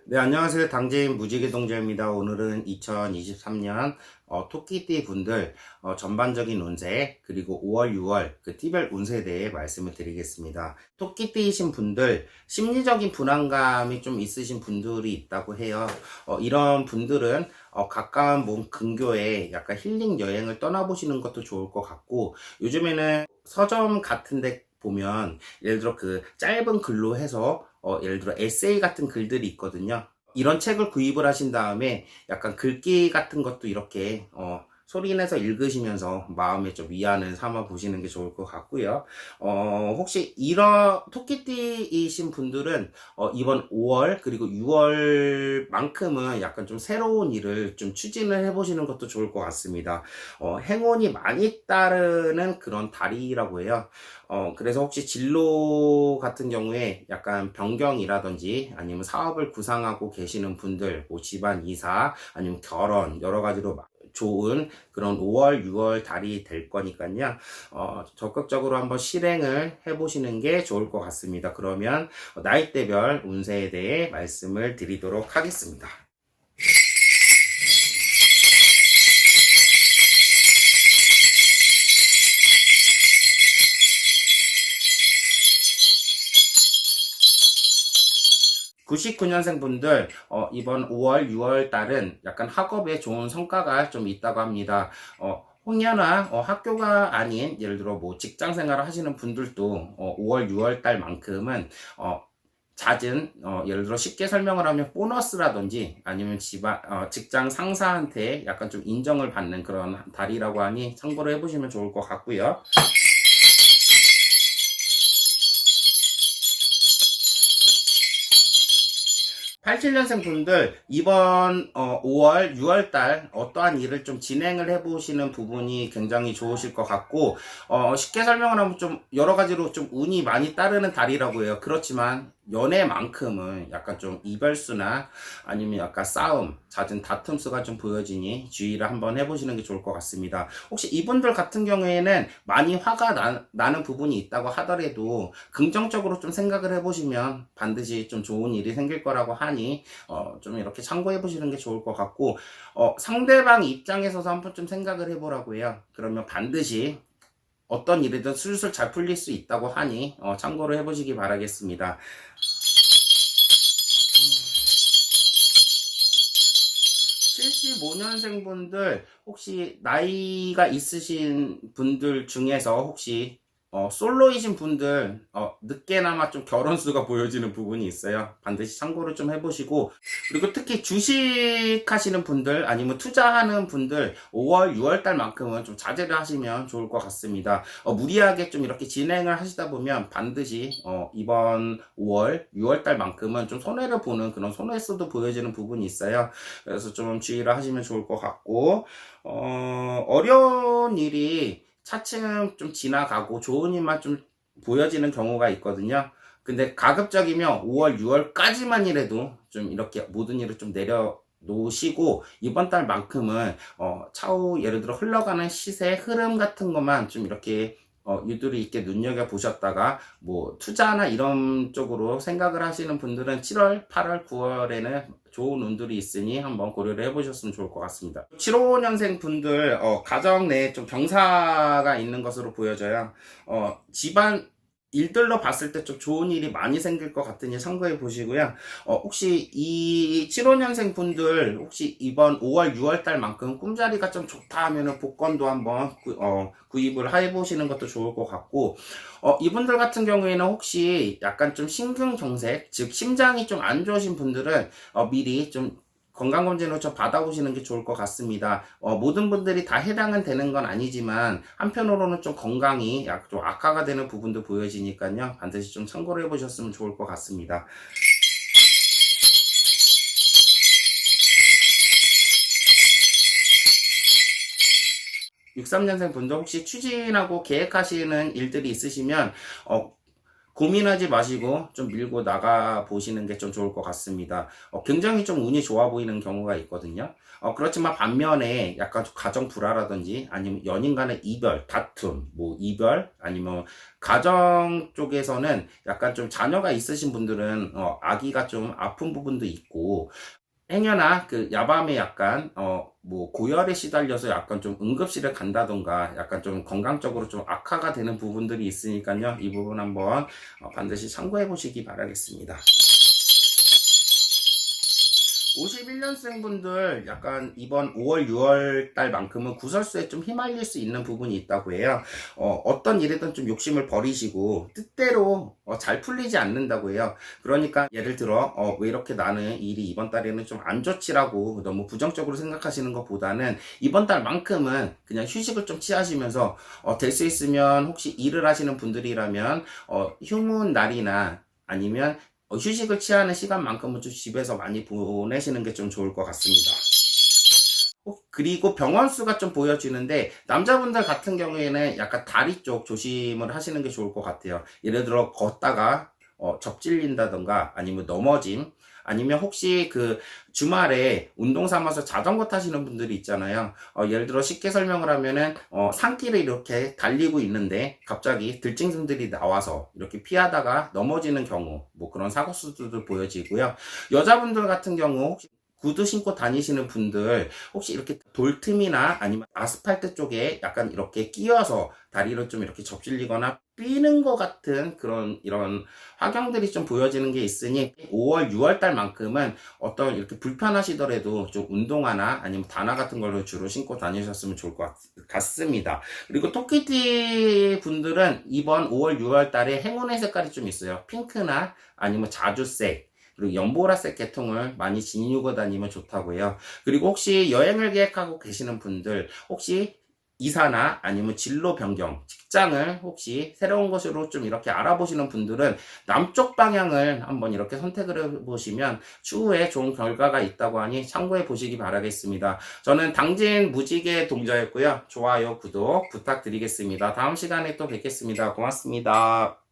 네, 안녕하세요. 당재인 무지개동자입니다. 오늘은 2023년 토끼띠 분들 전반적인 운세 그리고 5월, 6월 그 띠별 운세에 대해 말씀을 드리겠습니다. 토끼띠이신 분들 심리적인 불안감이 좀 있으신 분들이 있다고 해요. 이런 분들은 가까운 몸 근교에 약간 힐링 여행을 떠나보시는 것도 좋을 것 같고, 요즘에는 서점 같은데 보면 예를 들어 그 짧은 글로 해서 예를 들어 에세이 같은 글들이 있거든요. 이런 책을 구입을 하신 다음에 약간 글귀 같은 것도 이렇게 소리내서 읽으시면서 마음에 좀 위안을 삼아 보시는 게 좋을 것 같고요. 혹시 이런 토끼띠이신 분들은 이번 5월 그리고 6월만큼은 약간 좀 새로운 일을 좀 추진을 해보시는 것도 좋을 것 같습니다. 행운이 많이 따르는 그런 달이라고 해요. 그래서 혹시 진로 같은 경우에 약간 변경이라든지 아니면 사업을 구상하고 계시는 분들, 뭐 집안 이사, 아니면 결혼, 여러 가지로 좋은 그런 5월, 6월 달이 될 거니까요. 적극적으로 한번 실행을 해보시는 게 좋을 것 같습니다. 그러면 나이대별 운세에 대해 말씀을 드리도록 하겠습니다. 99년생 분들 이번 5월, 6월 달은 약간 학업에 좋은 성과가 좀 있다고 합니다. 혹여나 학교가 아닌 예를 들어 뭐 직장 생활을 하시는 분들도 5월, 6월 달만큼은 잦은 예를 들어 쉽게 설명을 하면 보너스라든지 아니면 직장 상사한테 약간 좀 인정을 받는 그런 달이라고 하니 참고를 해보시면 좋을 것 같고요. 87년생 분들 이번 5월, 6월 달 어떠한 일을 좀 진행을 해보시는 부분이 굉장히 좋으실 것 같고, 쉽게 설명을 하면 좀 여러 가지로 좀 운이 많이 따르는 달이라고 해요. 그렇지만 연애만큼은 약간 좀 이별수나 아니면 약간 싸움, 잦은 다툼수가 좀 보여지니 주의를 한번 해보시는 게 좋을 것 같습니다. 혹시 이분들 같은 경우에는 많이 화가 나는 부분이 있다고 하더라도 긍정적으로 좀 생각을 해보시면 반드시 좀 좋은 일이 생길 거라고 하니 좀 이렇게 참고해 보시는 게 좋을 것 같고, 상대방 입장에서도 한번 좀 생각을 해보라고 해요. 그러면 반드시 어떤 일이든 술술 잘 풀릴 수 있다고 하니 참고를 해보시기 바라겠습니다. 75년생 분들 혹시 나이가 있으신 분들 중에서 혹시 솔로이신 분들 늦게나마 좀 결혼수가 보여지는 부분이 있어요. 반드시 참고를 좀 해보시고, 그리고 특히 주식 하시는 분들 아니면 투자하는 분들 5월 6월 달만큼은 좀 자제를 하시면 좋을 것 같습니다. 무리하게 좀 이렇게 진행을 하시다 보면 반드시 이번 5월 6월 달만큼은 좀 손해를 보는 그런 손해수도 보여지는 부분이 있어요. 그래서 좀 주의를 하시면 좋을 것 같고, 어려운 일이 차츰 좀 지나가고 좋은 일만 좀 보여지는 경우가 있거든요. 근데 가급적이면 5월, 6월까지만 이라도 좀 이렇게 모든 일을 좀 내려 놓으시고 이번 달만큼은 차후 예를 들어 흘러가는 시세 흐름 같은 것만 좀 이렇게 유두리 있게 눈여겨 보셨다가 뭐 투자나 이런 쪽으로 생각을 하시는 분들은 7월, 8월, 9월에는 좋은 운들이 있으니 한번 고려를 해보셨으면 좋을 것 같습니다. 75년생 분들 가정 내에 좀 병사가 있는 것으로 보여져요. 집안 일들로 봤을 때 좀 좋은 일이 많이 생길 것 같으니 참고해 보시고요. 혹시 이 75년생 분들 혹시 이번 5월, 6월 달만큼 꿈자리가 좀 좋다 하면은 복권도 한번 구입을 해 보시는 것도 좋을 것 같고, 이분들 같은 경우에는 혹시 약간 좀 심근경색, 즉 심장이 좀 안 좋으신 분들은 미리 좀 건강검진을 좀 받아보시는 게 좋을 것 같습니다. 모든 분들이 다 해당은 되는 건 아니지만 한편으로는 좀 건강이 좀 악화가 되는 부분도 보여지니까요. 반드시 좀 참고를 해보셨으면 좋을 것 같습니다. 63년생 분들 혹시 추진하고 계획하시는 일들이 있으시면 고민하지 마시고 좀 밀고 나가 보시는 게 좀 좋을 것 같습니다. 굉장히 좀 운이 좋아 보이는 경우가 있거든요. 그렇지만 반면에 약간 좀 가정 불화라든지 아니면 연인 간의 이별, 다툼, 뭐 이별 아니면 가정 쪽에서는 약간 좀 자녀가 있으신 분들은 아기가 좀 아픈 부분도 있고 행여나 그 야밤에 약간 뭐 고열에 시달려서 약간 좀 응급실에 간다던가 약간 좀 건강적으로 좀 악화가 되는 부분들이 있으니까요. 이 부분 한번 반드시 참고해 보시기 바라겠습니다. 51년생 분들 약간 이번 5월, 6월 달만큼은 구설수에 좀 휘말릴 수 있는 부분이 있다고 해요. 어떤 일이든 좀 욕심을 버리시고 뜻대로 잘 풀리지 않는다고 해요. 그러니까 예를 들어 왜 이렇게 나는 일이 이번 달에는 좀 안 좋지라고 너무 부정적으로 생각하시는 것보다는 이번 달만큼은 그냥 휴식을 좀 취하시면서 될 수 있으면 혹시 일을 하시는 분들이라면 휴무 날이나 아니면 휴식을 취하는 시간만큼은 좀 집에서 많이 보내시는 게 좀 좋을 것 같습니다. 그리고 병원 수가 좀 보여지는데 남자분들 같은 경우에는 약간 다리 쪽 조심을 하시는 게 좋을 것 같아요. 예를 들어 걷다가 접질린다던가 아니면 넘어짐 아니면 혹시 그 주말에 운동 삼아서 자전거 타시는 분들이 있잖아요. 예를 들어 쉽게 설명을 하면은 산길을 이렇게 달리고 있는데 갑자기 들짐승들이 나와서 이렇게 피하다가 넘어지는 경우 뭐 그런 사고 수들도 보여지고요. 여자분들 같은 경우 혹시 구두 신고 다니시는 분들 혹시 이렇게 돌틈이나 아니면 아스팔트 쪽에 약간 이렇게 끼어서 다리를 좀 이렇게 접질리거나 삐는 것 같은 그런 이런 화경들이 좀 보여지는 게 있으니 5월, 6월 달만큼은 어떤 이렇게 불편하시더라도 좀 운동화나 아니면 단화 같은 걸로 주로 신고 다니셨으면 좋을 것 같습니다. 그리고 토끼띠 분들은 이번 5월, 6월 달에 행운의 색깔이 좀 있어요. 핑크나 아니면 자주색 그리고 연보라색 계통을 많이 지니고 다니면 좋다고 해요. 그리고 혹시 여행을 계획하고 계시는 분들 혹시 이사나 아니면 진로 변경, 직장을 혹시 새로운 곳으로 좀 이렇게 알아보시는 분들은 남쪽 방향을 한번 이렇게 선택을 해보시면 추후에 좋은 결과가 있다고 하니 참고해 보시기 바라겠습니다. 저는 당진 무지개 동자였고요. 좋아요, 구독 부탁드리겠습니다. 다음 시간에 또 뵙겠습니다. 고맙습니다.